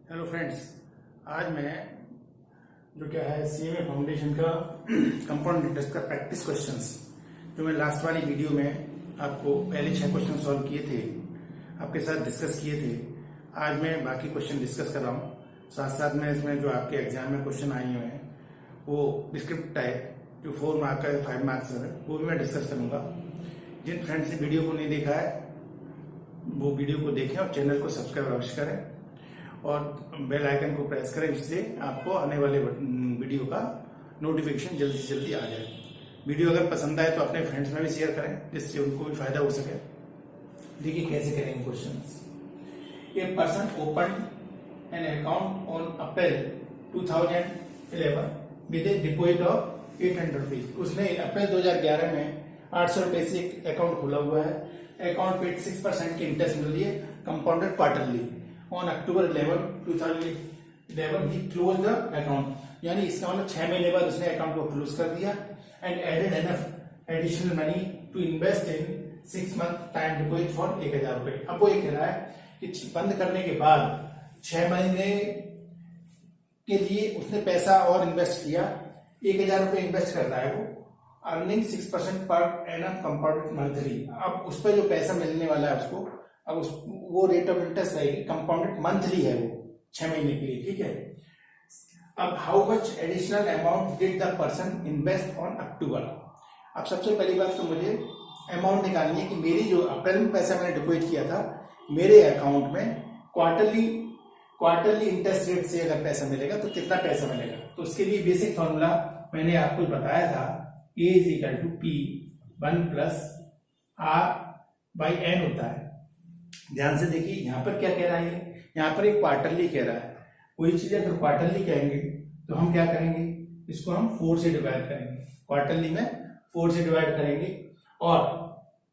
Hello friends, आज मैं जो क्या है सीएमए फाउंडेशन का कंपाउंड इंटरेस्ट का प्रैक्टिस क्वेश्चंस जो मैं लास्ट वाली वीडियो में आपको पहले 6 क्वेश्चन सॉल्व किए थे, आपके साथ डिस्कस किए थे। आज मैं बाकी क्वेश्चन डिस्कस कर रहा हूँ। साथ साथ में इसमें जो आपके एग्जाम में क्वेश्चन आए हुए हैं वो डिस्क्रिप्टिव टाइप जो 4 मार्क का 5 मार्क्स है वो भी मैं डिस्कस करूंगा। जिन फ्रेंड्स ने वीडियो को नहीं देखा है वो वीडियो को देखें और चैनल को सब्सक्राइब अवश्य करें और बेल आइकन को प्रेस करें, जिससे आपको आने वाले वीडियो का नोटिफिकेशन जल्दी से जल्दी आ जाए। वीडियो अगर पसंद आए तो अपने फ्रेंड्स में भी शेयर करें, जिससे उनको भी फायदा हो सके। देखिए कैसे करेंगे questions. A person open an account on April 2011 with A deposit of 800 rupees. उसने अप्रैल 2011 में 800 रुपए से एक अकाउंट खोला हुआ है। अकाउंट पे 6% की इंटरेस्ट मिल रही है, compounded quarterly. On October 11, 2011 he closed the account, यानी इसका मतलब 6 महीने बाद उसने अकाउंट को क्लोज कर दिया and added enough additional money to invest in 6 month time deposit for 1000 रुपए। अब वो ये कह रहा है कि बंद करने के बाद 6 महीने के लिए उसने पैसा और इन्वेस्ट किया, 1000 रुपए इन्वेस्ट कर रहा है वो, earning 6% per annum compounded monthly. अब उस पर जो पैसा मिलने वाला है उसको, अब वो रेट ऑफ इंटरेस्ट रहेगी, कंपाउंडेड मंथली है वो 6 महीने के लिए, ठीक है। अब how much additional amount did the person invest on October. अब सबसे पहली बात तो मुझे अमाउंट निकालनी है कि मेरी जो अप्रैल में पैसा मैंने डिपॉजिट किया था मेरे अकाउंट में क्वार्टरली इंटरेस्ट रेट से अगर पैसा मिलेगा तो कितना पैसा मिलेगा। तो उसके लिए बेसिक फॉर्मूला मैंने आपको बताया था, A is equal to P 1 plus R by N होता है। ध्यान से देखिए यहां पर क्या कह रहा है, यहां पर एक क्वार्टरली कह रहा है। कोई चीज अगर क्वार्टरली कहेंगे तो हम क्या करेंगे, इसको हम 4 से डिवाइड करेंगे, क्वार्टरली में 4 से डिवाइड करेंगे। और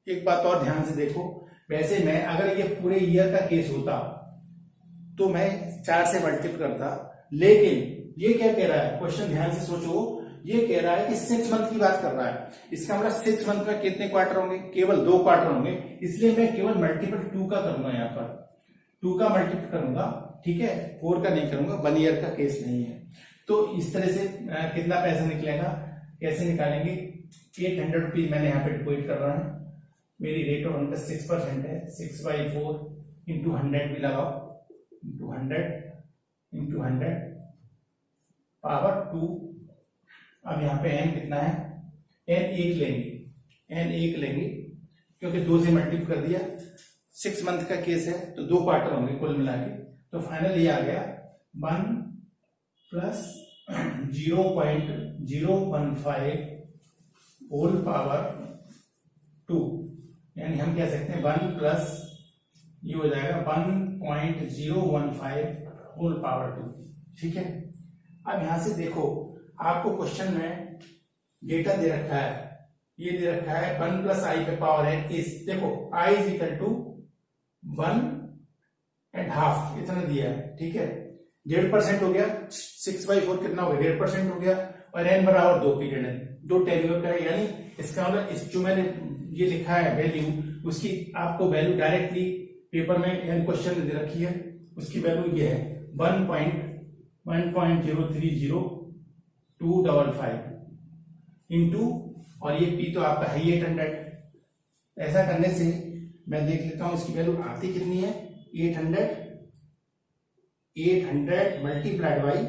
एक बात और ध्यान से देखो, वैसे मैं अगर ये पूरे ईयर का केस होता तो मैं 4 से मल्टीप्लाई करता, लेकिन ये क्या कह रहा है, क्वेश्चन ध्यान से सोचो, ये कह रहा है कि 6 मंथ की बात कर रहा है। इसका मतलब 6 मंथ में कितने क्वार्टर होंगे, केवल 2 क्वार्टर होंगे, इसलिए मैं केवल मल्टीपल 2 का करूंगा, यहाँ पर 2 का मल्टीपल करूंगा, ठीक है, 4 का नहीं करूंगा, 1 ईयर का केस नहीं है। तो इस तरह से कितना पैसा निकलेगा, कैसे निकालेंगे। 800 रुपीज मैंने यहाँ पे डिपॉजिट कर रहा है, मेरी रेट ऑफ इंटरेस्ट 6% है, 6/4 इंटू 100 भी लगाओ, इंटू 100 पावर 2। अब यहाँ पे n कितना है, n 1 लेंगे क्योंकि 2 से मल्टीप्लाई कर दिया। 6 मंथ का केस है तो 2 क्वार्टर होंगे कुल मिला के। तो फाइनल ये आ गया 1 प्लस 0.015 होल पावर 2, यानी हम कह सकते हैं 1 प्लस ये हो जाएगा 1.015 होल पावर 2, ठीक है। अब यहां से देखो, आपको क्वेश्चन में डेटा दे रखा है, ये दे रखा है 1 प्लस आई पे पावर है इस, देखो आई इज इक्वल टू 1.5 इतना दिया है, ठीक है। 1.5% हो गया, 6/4 कितना हो गया, 1.5% हो गया, और n बराबर 2 पीरियड है, 2 टेन्योर का है, यानी इसका मतलब इस जो मैंने ये लिखा है वैल्यू, उसकी आपको वैल्यू डायरेक्टली पेपर में यानी क्वेश्चन में दे रखी है, उसकी वैल्यू ये है 1.03025 इंटू, और ये पी तो आपका है 800। ऐसा करने से मैं देख लेता हूं इसकी वैल्यू आती कितनी है, 800 मल्टीप्लाइड बाई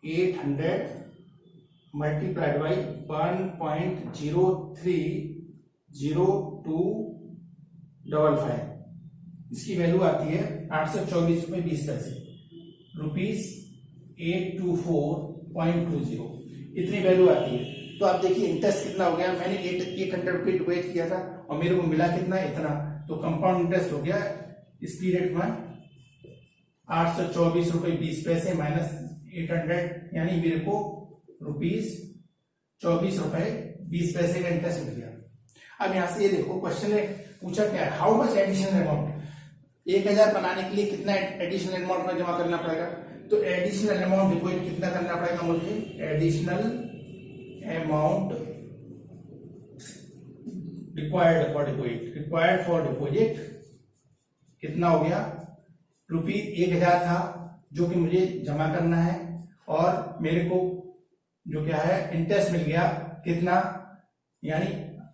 1.030255, इसकी वैल्यू आती है 824 रुपए 20 पैसे, ₹824.20, इतनी वैल्यू आती है। तो आप देखिए इंटरेस्ट कितना हो गया, मैंने 800 रुपये डिपॉजिट किया था और मेरे को मिला कितना, इतना। तो कंपाउंड इंटरेस्ट हो गया इस पीरियड में 824 रुपए 20 पैसे माइनस 800, यानी मेरे को ₹24 रुपए 20 पैसे का इंटरेस्ट मिल गया। अब यहां से ये देखो, क्वेश्चन ने पूछा क्या है, हाउ मच एडिशनल अमाउंट, 1000 बनाने के लिए कितना एडिशनल अमाउंट में जमा करना पड़ेगा। तो एडिशनल अमाउंट डिपॉजिट कितना करना पड़ेगा मुझे, additional amount required for deposit कितना हो गया, ₹1000 था जो कि मुझे जमा करना है, और मेरे को जो क्या है इंटरेस्ट मिल गया कितना, यानी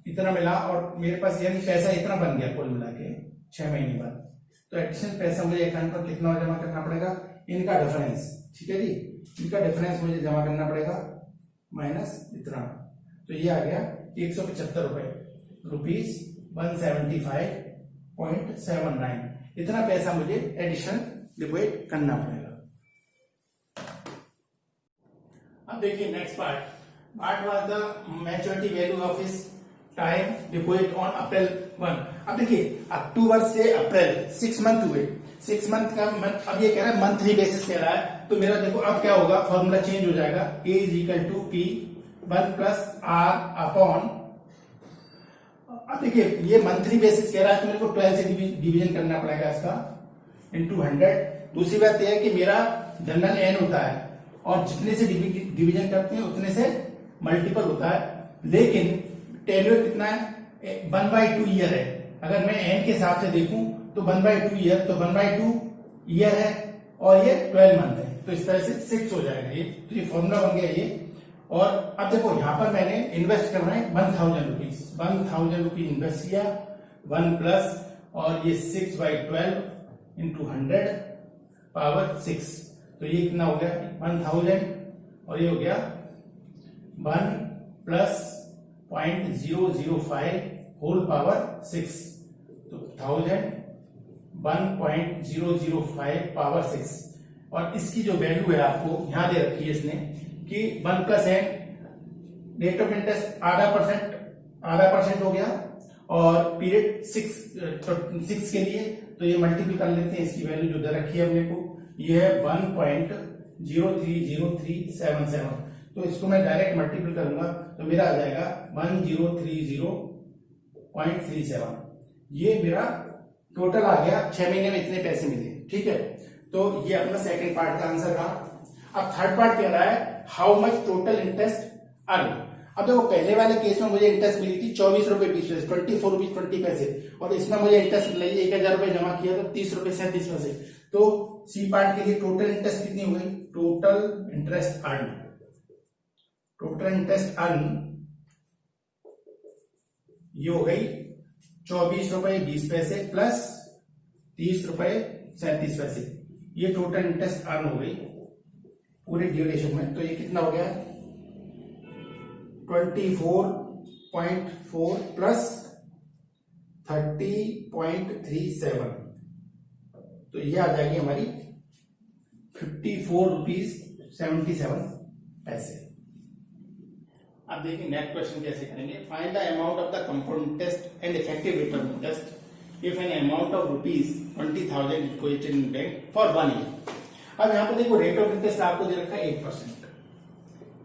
इतना मिला, और मेरे पास यानी पैसा इतना बन गया कुल मिला के 6 महीने बाद। तो एडिशनल पैसा मुझे अकाउंट पर कितना जमा करना पड़ेगा, इनका डिफरेंस, ठीक है जी, इनका डिफरेंस मुझे जमा करना पड़ेगा माइनस इतना। तो ये आ गया 175 रुपए, ₹175.79। इतना पैसा मुझे एडिशन डिपोजिट करना पड़ेगा। अब देखिए next part, what was the maturity value of his time deposit on April 1। अब देखिए अक्टूबर से अप्रैल 6 मंथ हुए, 6 मंथ का अब ये कह रहा है मंथली बेसिस कह रहा है, तो मेरा देखो अब क्या होगा, फॉर्मूला चेंज हो जाएगा, A = P1 + R अपॉन, अब देखिए ये मंथली बेसिस कह रहा है तो मेरे को 12 से डिवीजन करना पड़ेगा इसका इंटू 100। दूसरी बात यह है कि मेरा जनरल n होता है और जितने से डिवीजन करते हैं उतने से मल्टीपल होता है, लेकिन टेन्योर कितना है, 1/2 ईयर है। अगर मैं n के हिसाब से देखूं तो 1/2 ईयर, तो 1/2 ईयर है और ये 12 मंथ है, तो इस तरह से 6 हो जाएगा ये, तो ये फॉर्मूला बन गया ये। और अब देखो यहां पर मैंने इन्वेस्ट करना है 1000 रुपीज, 1000 रुपीज इन्वेस्ट किया, 1 प्लस और ये 6/12 इंटू 100 पावर 6, तो ये कितना हो गया 1000, और ये हो गया 1 + 0.005 होल पावर 6, तो 1000 1.005 पावर 6। और इसकी जो वैल्यू है आपको यहां दे रखी है इसने कि 1 + n रेट ऑफ इंटरेस्ट आधा परसेंट हो गया, और पीरियड 6 के लिए, तो ये मल्टीपल कर लेते हैं, इसकी वैल्यू जो दे रखी है अपने को ये है 1.030377, तो इसको मैं डायरेक्ट मल्टीपल करूंगा तो मेरा आ जाएगा 1030.37। ये मेरा टोटल आ गया, 6 महीने में इतने पैसे मिले, ठीक है। तो ये अपना सेकंड पार्ट का आंसर रहा। अब थर्ड पार्ट कह रहा है how much total interest earn. अब देखो पहले वाले केस में मुझे इंटरेस्ट मिली थी 24 रुपए 20 पैसे, 24 रुपीज 20 पैसे, और इसमें मुझे इंटरेस्ट मिला 1000 रुपए जमा किया तो 30 रुपए 37 पैसे। तो सी पार्ट के लिए टोटल इंटरेस्ट कितनी हो गई, टोटल इंटरेस्ट अर्न ये हो गई 24 रुपए 20 पैसे प्लस 30 रुपए 37 पैसे, ये टोटल इंटरेस्ट अर्न हो गई पूरे ड्यूरेशन में। तो ये कितना हो गया 24.4 प्लस 30.37, तो ये आ जाएगी हमारी 54.77 पैसे। अब देखिए नेक्स्ट क्वेश्चन कैसे करेंगे, find the amount of the compound interest and effective rate of interest if an amount of ₹20,000 deposited in bank for 1 year. अब यहाँ पर देखो रेट ऑफ इंटरेस्ट आपको दे रखा है 8%,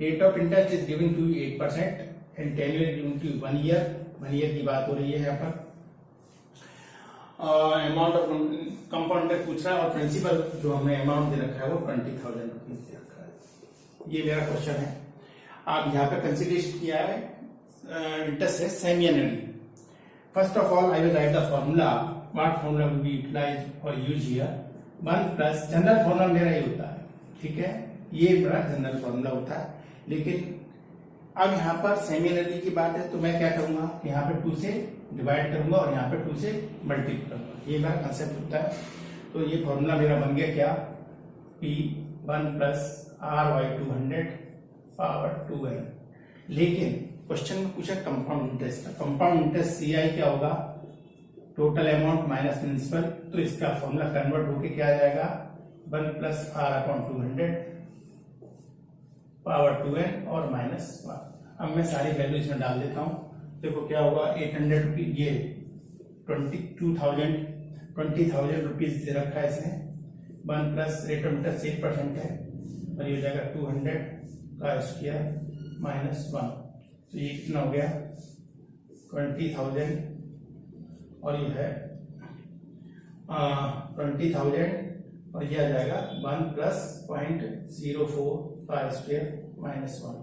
rate of interest is giving to 8% and tenure giving to 1 year, 1 year की बात हो रही है यहाँ पर। अमाउंट ऑफ कंपाउंड इंटरेस्ट पूछ रहा है और प्रिंसिपल जो हमने अमाउंट दे रखा है वो 20,000 रुपीज दे रखा है। ये मेरा क्वेश्चन है। आप यहाँ पे कंसिडरेशन किया है इंटरेस्ट है semi annually. First of all I will write the formula, what formula will be utilised और use here. 1 plus general formula मेरा ये होता है, ठीक है, ये मेरा जनरल फॉर्मूला होता है, लेकिन अब यहाँ पर सेमी एनुअली की बात है तो मैं क्या करूंगा, यहाँ पे 2 से डिवाइड करूंगा और यहाँ पे 2 से मल्टीप्लाई करूंगा, ये मेरा कंसेप्ट होता है। तो ये फॉर्मूला मेरा बन गया क्या, P1 + R/200 पावर 2n। लेकिन क्वेश्चन में पूछा compound interest, compound interest CI क्या होगा, टोटल अमाउंट माइनस प्रिंसिपल, तो इसका फॉर्मूला कन्वर्ट होके क्या आ जाएगा 1 + R/200 पावर 2n और -1। अब मैं सारी वैल्यू इसमें डाल देता हूं, देखो क्या होगा 800 रुपीज, ये 20,000 रुपीज दे रखा है इसने, 1 प्लस रेट ऑफ इंटरेस्ट 8% है और ये हो जाएगा 200 का स्क्वायर -1, तो ये कितना हो गया 20,000 और ये है 20,000 और ये आ जाएगा 1 + 0.04 का स्क्वायर -1।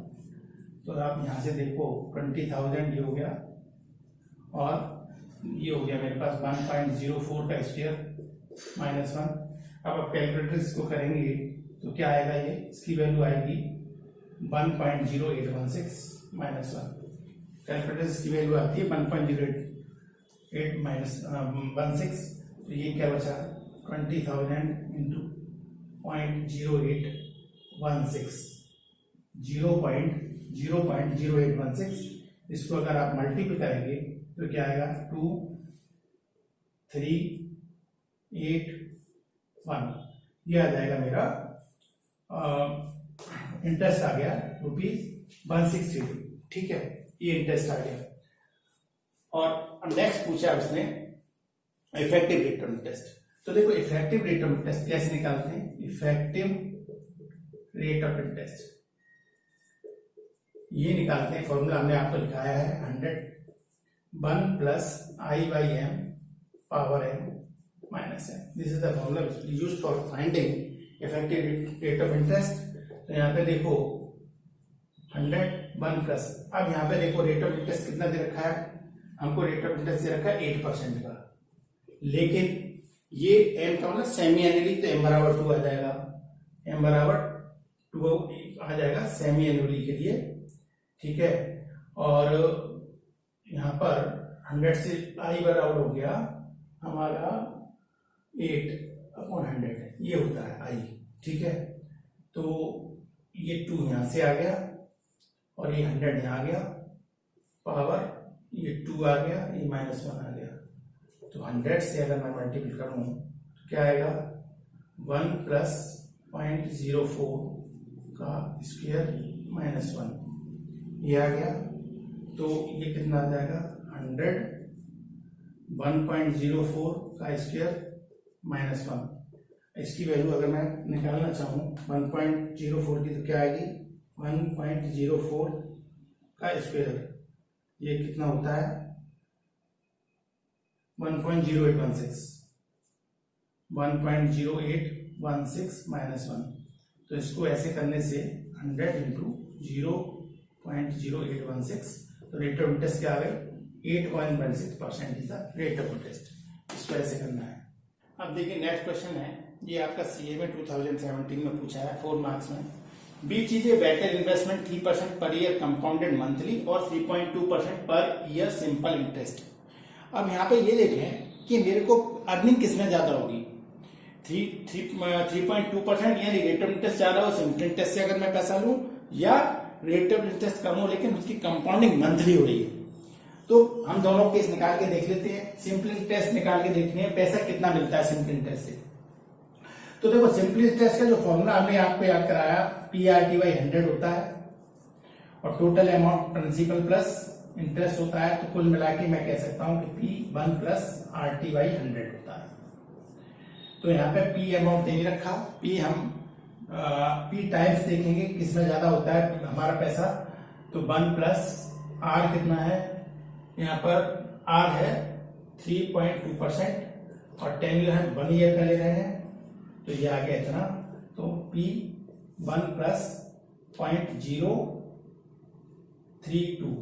तो आप यहां से देखो 20,000 ये हो गया और ये हो गया मेरे पास 1.04 का स्क्वायर -1। अब आप कैलकुलेटर इसको करेंगे तो क्या आएगा, ये इसकी वैल्यू आएगी 1.0816 -1। कैलकुलेटर इसकी वैल्यू आती है 1.08 माइनस 16, तो ये क्या बचा 20,000 इंटू 0.0816, 0.0816। इसको अगर आप मल्टीप्लाई करेंगे तो क्या आएगा 2381, ये आ जाएगा मेरा इंटरेस्ट आ गया ₹162। ठीक है, ये इंटरेस्ट आ गया। और नेक्स्ट पूछा उसने इफेक्टिव रेट ऑफ इंटरेस्ट। तो देखो इफेक्टिव रेट ऑफ इंटरेस्ट कैसे निकालते हैं, इफेक्टिव रेट ऑफ इंटरेस्ट ये निकालते हैं, फॉर्मूला हमने आपको लिखाया है 100 + I/m power m minus m। This is the formula used for finding effective rate of interest. तो यहाँ पे देखो 100 1 प्लस, अब यहाँ पे देखो रेट ऑफ इंटरेस्ट कितना दे रखा है हमको, रेट ऑफ इंटरेस्ट दे रखा है 8% का, लेकिन ये m का मतलब सेमी एनुअली, तो m बराबर 2 आ जाएगा, m बराबर 2 आ जाएगा सेमी एनुअली के लिए। ठीक है, और यहाँ पर 100 से i बराबर हो गया हमारा 8/100, ये होता है i। ठीक है, तो ये 2 यहां से आ गया और ये 100 यहां आ गया, पावर ये 2 आ गया, ये -1 आ गया। तो 100 से अगर मैं मल्टीप्लाई करूं तो क्या आएगा 1 + 0.04 का स्क्वायर -1, ये आ गया। तो ये कितना आ जाएगा 100 1.04 का स्क्वायर -1। इसकी वैल्यू अगर मैं निकालना चाहूं 1.04 की, तो क्या आएगी 1.04 का स्क्वायर, ये कितना होता है 1.0816, 1.0816 -1। तो इसको ऐसे करने से 100 इंटू 0.0816, तो रेट ऑफ इंटरेस्ट क्या आ गई 8.16% is the rate of interest. इसको ऐसे करना है। अब देखिए नेक्स्ट क्वेश्चन है, ये आपका सीए में 2017 में पूछा है 4 मार्क्स में। बीच चीजें better investment 3% per year compounded monthly और 3.2% पर ईयर सिंपल इंटरेस्ट। अब यहाँ पे ये देखें कि मेरे को अर्निंग किसमें ज्यादा होगी, 3.2% यानी रेट ऑफ इंटरेस्ट ज्यादा हो सिंपल इंटरेस्ट से अगर मैं पैसा लूं, या रेट ऑफ इंटरेस्ट कम हो लेकिन उसकी कंपाउंडिंग मंथली हो रही है। तो हम दोनों केस निकाल के देख लेते हैं। सिंपल इंटरेस्ट निकाल के देखने हैं पैसा कितना मिलता है सिंपल इंटरेस्ट से। तो देखो सिंपल इंटरेस्ट का जो फॉर्मूला हमने आपको याद कराया PRT/100 होता है, और total amount principal plus interest होता है। तो कुल मिला के मैं कह सकता हूं कि P1 + RT/100 होता है। तो यहाँ पे P अमाउंट नहीं रखा, P हम P टाइम्स देखेंगे किसमें ज्यादा होता है हमारा पैसा। तो 1 + R कितना है, यहाँ पर R है 3.2% और 10 ईयर है 1 ईयर का ले रहे हैं, तो ये आ गया इतना। तो P1 + 0.032,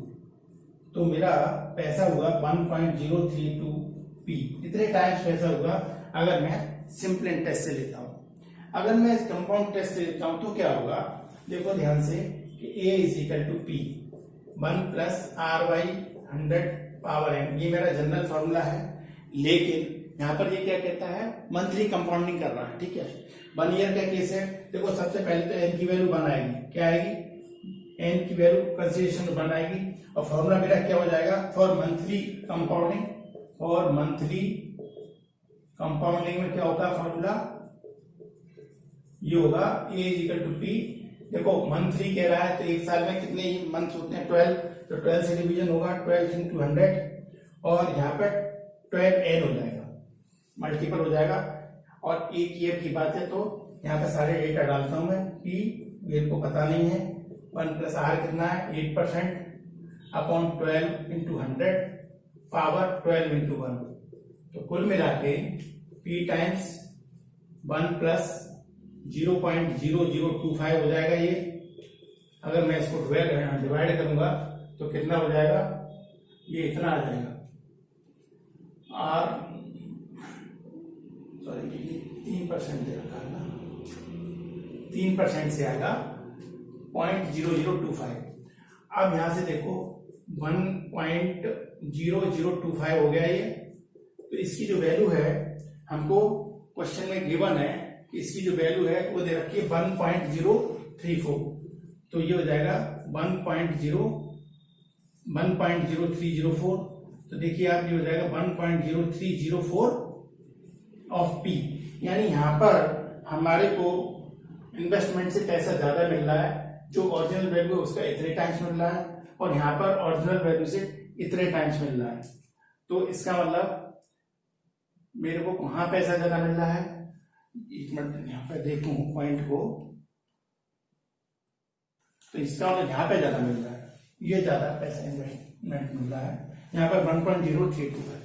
तो मेरा पैसा हुआ 1.032 P, इतने टाइम्स पैसा हुआ अगर मैं सिंपल इंटरेस्ट से लेता हूं। अगर मैं कंपाउंड इंटरेस्ट से लेता हूं तो क्या होगा, देखो ध्यान से कि A = P 1 + R/100 power m, ये मेरा जनरल फॉर्मूला है। लेकिन यहां पर ये क्या कहता है मंथली कंपाउंडिंग कर रहा है। ठीक है, 1 ईयर का केस है। देखो सबसे पहले तो n की वैल्यू 1 आएगी, क्या आएगी n की वैल्यू कंसीडरेशन 1 आएगी, और फॉर्मूला मेरा क्या हो जाएगा फॉर मंथली कंपाउंडिंग। और मंथली कंपाउंडिंग में क्या होगा फॉर्मूला, ये होगा A = P। देखो मंथली कह रहा है तो एक साल में कितने ही मंथ्स होते हैं 12, तो 12 से डिवीजन होगा 12 × 100, और यहाँ पर 12n हो जाएगा, मल्टीपल हो जाएगा। और एक ईयर की बात है तो यहाँ पे सारे डेटा डालता हूं मैं। P मेरे को पता नहीं है, 1 + R कितना है 8% अपॉन 12 × 100 पावर 12 × 1, तो कुल मिला के P टाइम्स 1 + 0.0025 हो जाएगा। ये अगर मैं इसको डिवाइड करूंगा तो कितना हो जाएगा, ये इतना आ जाएगा R सॉरी ये 3% दे रखा है ना, 3% से आएगा 0.0025। अब यहां से देखो 1.0025 हो गया ये, तो इसकी जो वैल्यू है हमको क्वेश्चन में गिवन है कि इसकी जो वैल्यू है वो दे रखी है 1.034, तो ये हो जाएगा 1.0304। तो देखिए आप ये हो जाएगा 1.0304 ऑफ पी, यानी यहां पर हमारे को इन्वेस्टमेंट से पैसा ज्यादा मिल रहा है, जो ओरिजिनल वैल्यू है उसका इतने टाइम्स मिल रहा है और यहाँ पर ओरिजिनल वैल्यू से इतने टाइम्स मिल रहा है। तो इसका मतलब मेरे को कहाँ पैसा ज्यादा मिल रहा है, एक मिनट यहाँ पे देखूं पॉइंट को, तो इसका मतलब यहाँ पे ज्यादा मिल रहा है, ये ज्यादा पैसा इन्वेस्टमेंट मिल रहा है, यहाँ पर 1.032 है।